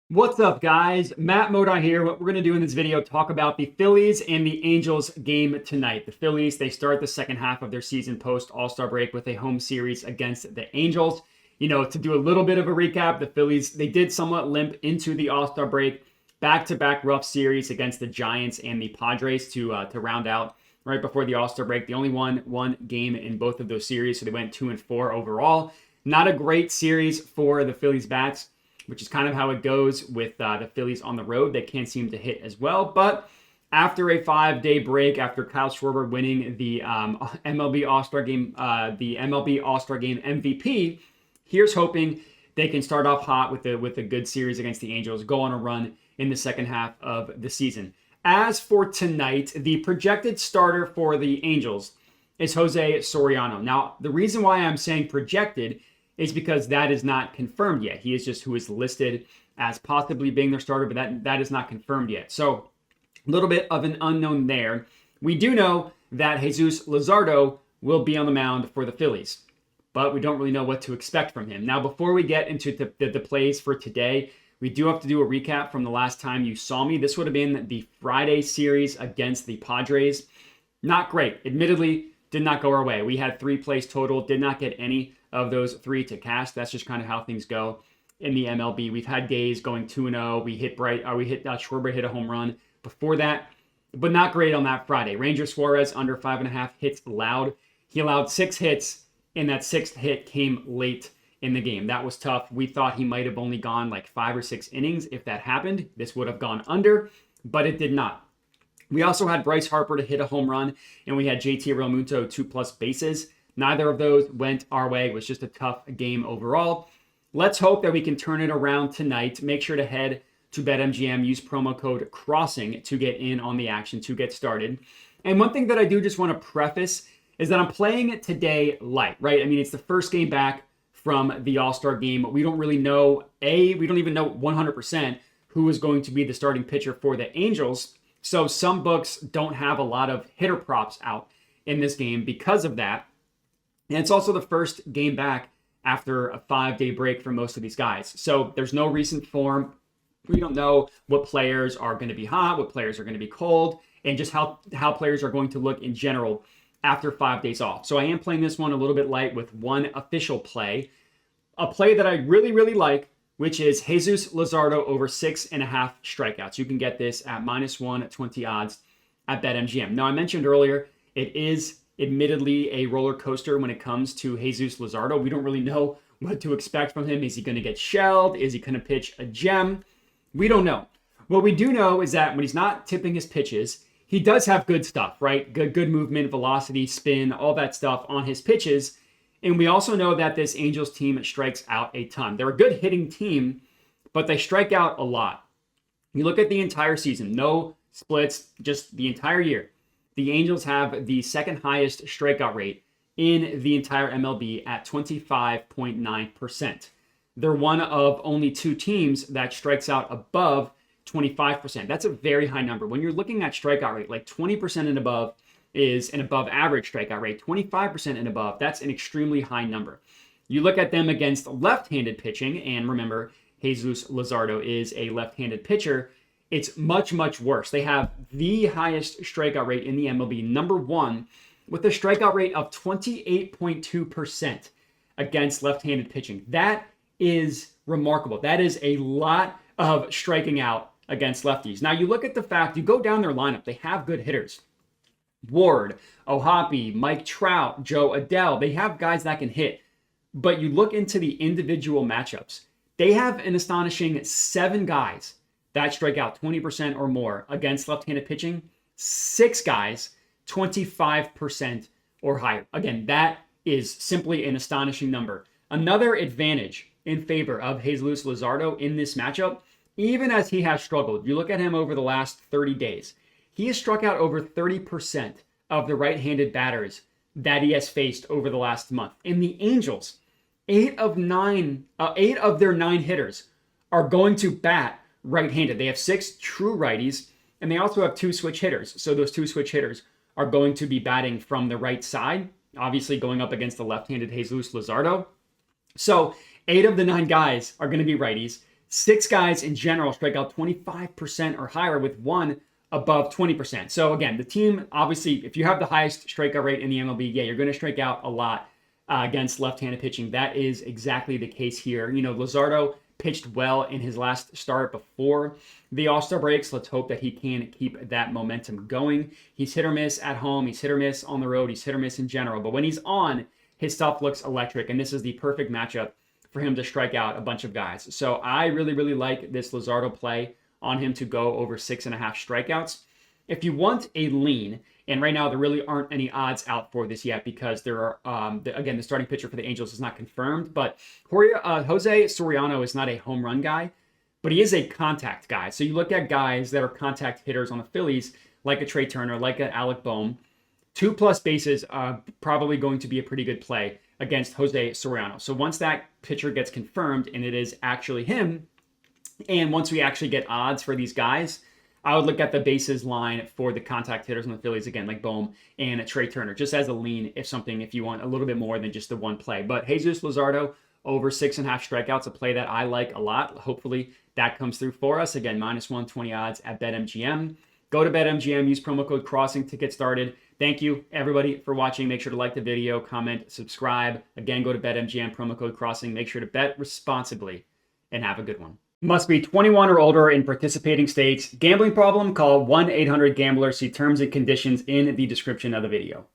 What's up, guys? Matt Modon here. What we're going to do in this video, talk about the Phillies and the Angels game tonight. The Phillies, they start the second half of their season post All-Star break with a home series against the Angels. To do a little bit of a recap, the Phillies, they did somewhat limp into the All-Star break. Back-to-back rough series against the Giants and the Padres to round out right before the All-Star break. They only won one game in both of those series, so they went 2-4 overall. Not a great series for the Phillies bats, which is kind of how it goes with the Phillies on the road. They can't seem to hit as well. But after a 5-day break, after Kyle Schwarber winning the MLB All-Star Game, MVP, here's hoping they can start off hot with a good series against the Angels, go on a run in the second half of the season. As for tonight, the projected starter for the Angels is Jose Soriano. Now, the reason why I'm saying projected is because that is not confirmed yet. He is just who is listed as possibly being their starter, but that is not confirmed yet. So a little bit of an unknown there. We do know that Jesus Luzardo will be on the mound for the Phillies, but we don't really know what to expect from him. Now, before we get into the plays for today, we do have to do a recap from the last time you saw me. This would have been the Friday series against the Padres. Not great. Admittedly, did not go our way. We had 3 plays total, did not get any of those 3 to cash. That's just kind of how things go in the MLB. We've had days going 2-0. Schwarber hit a home run before that, but not great on that Friday. Ranger Suarez under 5.5 hits allowed. He allowed 6 hits, and that 6th hit came late in the game. That was tough. We thought he might have only gone like 5 or 6 innings. If that happened, this would have gone under, but it did not. We also had Bryce Harper to hit a home run, and we had JT Realmuto 2+ bases. Neither of those went our way. It was just a tough game overall. Let's hope that we can turn it around tonight. Make sure to head to BetMGM. Use promo code CROSSING to get in on the action, to get started. And one thing that I do just want to preface is that I'm playing it today light, right? I mean, it's the first game back from the All-Star game. We don't really know, we don't even know 100% who is going to be the starting pitcher for the Angels. So some books don't have a lot of hitter props out in this game because of that. And it's also the first game back after a 5-day break for most of these guys. So there's no recent form. We don't know what players are going to be hot, what players are going to be cold, and just how players are going to look in general after 5 days off. So I am playing this one a little bit light with one official play. A play that I really, really like, which is Jesus Luzardo over 6.5 strikeouts. You can get this at -120 odds at BetMGM. Now, I mentioned earlier, it is admittedly a roller coaster when it comes to Jesus Luzardo. We don't really know what to expect from him. Is he going to get shelled? Is he going to pitch a gem? We don't know. What we do know is that when he's not tipping his pitches, he does have good stuff, right? Good movement, velocity, spin, all that stuff on his pitches. And we also know that this Angels team strikes out a ton. They're a good hitting team, but they strike out a lot. You look at the entire season, no splits, just the entire year. The Angels have the second highest strikeout rate in the entire MLB at 25.9%. They're one of only 2 teams that strikes out above 25%. That's a very high number. When you're looking at strikeout rate, like 20% and above is an above average strikeout rate. 25% and above, that's an extremely high number. You look at them against left-handed pitching, and remember, Jesus Luzardo is a left-handed pitcher. It's much, much worse. They have the highest strikeout rate in the MLB, number 1, with a strikeout rate of 28.2% against left-handed pitching. That is remarkable. That is a lot of striking out against lefties. Now, you look at the fact, you go down their lineup, they have good hitters. Ward, Ohapi, Mike Trout, Joe Adele, they have guys that can hit. But you look into the individual matchups, they have an astonishing 7 guys that strike out 20% or more against left-handed pitching. 6 guys, 25% or higher. Again, that is simply an astonishing number. Another advantage in favor of Jesus Luzardo in this matchup, even as he has struggled. You look at him over the last 30 days. He has struck out over 30% of the right-handed batters that he has faced over the last month. In the Angels, 8 of their 9 hitters are going to bat right-handed. They have 6 true righties, and they also have 2 switch hitters. So those 2 switch hitters are going to be batting from the right side, obviously going up against the left-handed Jesus Luzardo. So 8 of the 9 guys are going to be righties. 6 guys in general strike out 25% or higher, with 1 above 20%. So again, the team, obviously, if you have the highest strikeout rate in the MLB, yeah, you're going to strike out a lot against left-handed pitching. That is exactly the case here. Luzardo pitched well in his last start before the All-Star breaks. Let's hope that he can keep that momentum going. He's hit or miss at home. He's hit or miss on the road. He's hit or miss in general. But when he's on, his stuff looks electric, and this is the perfect matchup for him to strike out a bunch of guys. So I really, really like this Luzardo play on him to go over 6.5 strikeouts. If you want a lean, and right now there really aren't any odds out for this yet because there are, again, the starting pitcher for the Angels is not confirmed, but Jose Soriano is not a home run guy, but he is a contact guy. So you look at guys that are contact hitters on the Phillies, like a Trey Turner, like an Alec Bohm, 2+ bases are probably going to be a pretty good play against Jose Soriano. So once that pitcher gets confirmed and it is actually him, and once we actually get odds for these guys, I would look at the bases line for the contact hitters on the Phillies, again, like Bohm and Trey Turner, just as a lean if you want a little bit more than just the one play. But Jesus Luzardo over 6.5 strikeouts, a play that I like a lot. Hopefully that comes through for us. Again, -120 odds at BetMGM. Go to BetMGM, use promo code CROSSING to get started. Thank you, everybody, for watching. Make sure to like the video, comment, subscribe. Again, go to BetMGM, promo code CROSSING. Make sure to bet responsibly, and have a good one. Must be 21 or older in participating states. Gambling problem? Call 1-800-GAMBLER. See terms and conditions in the description of the video.